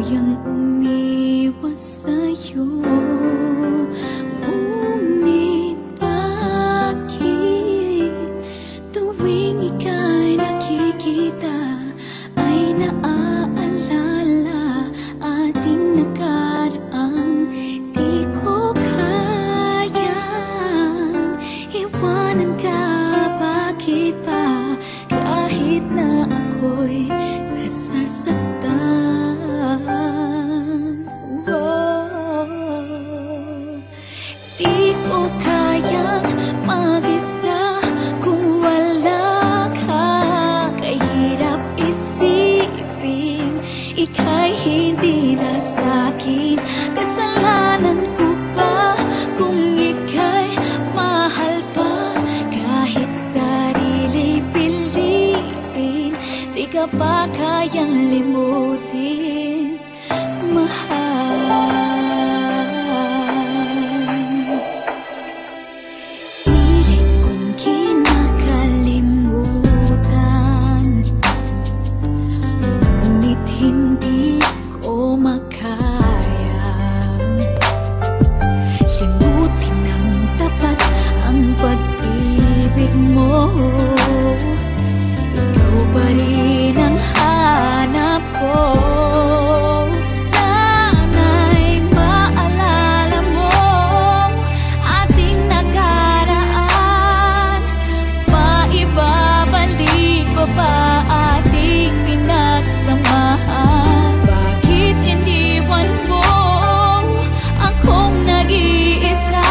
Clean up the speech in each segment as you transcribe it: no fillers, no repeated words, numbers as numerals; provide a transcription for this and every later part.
Kayang umiwas sa'yo, ngunit bakit tuwing ika'y nakikita ay naaalala ating nakaraang di ko kayang iwanan ka? Bakit ba kahit na ako'y nasasaktan? Di ko kayang mag-isa kung wala ka. Kahirap isipin ika'y hindi na sa'kin. Kasalanan ko ba kung ika'y mahal pa? Kahit sarili pilitin, di ka ba kayang limutin, mahal? Pilit kong kinakalimutan, ngunit hindi ko makaya limutin ng tapat ang pag-ibig mo. Ikaw pa rin ang hanap ko. Sana'y maalala mo ating nakaraan. Maibabalik pa ba ating pinagsamahan? Bakit iniwan mo akong nag-iisa?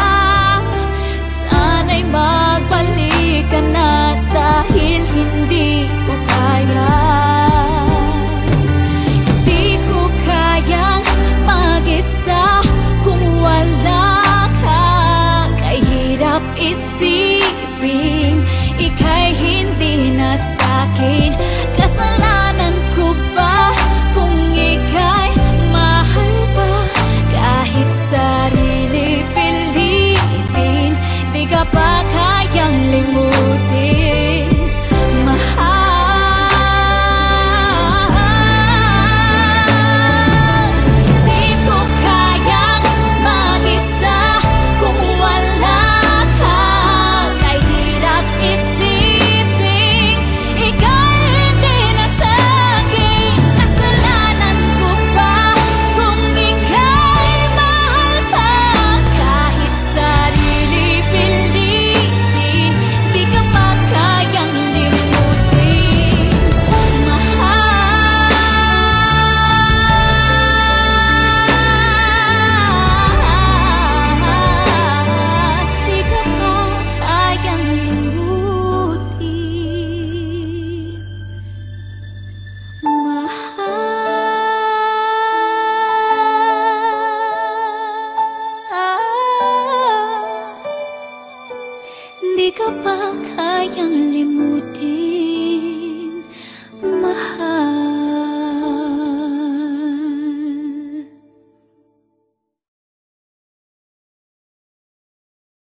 Sana'y magbalik ka na, dahil hindi ko kaya. Hindi ko kayang mag-isa kung wala ka. Kahirap isipin ika'y hindi na sa'kin. Kasalanan ko ba kung ika'y mahal pa? Kahit sarili pilitin, di ka pa kayang limutin, mahal. Di ko kayang mag-isa kung wala ka. Kahirap isipin ika'y hindi na sa'kin. Kasalanan ko ba kung ika'y mahal pa? Kahit sarili pilitin, di ka pa kayang limutin, mahal. Di ka pa kayang limutin, mahal. Di ka pa kayang limutin.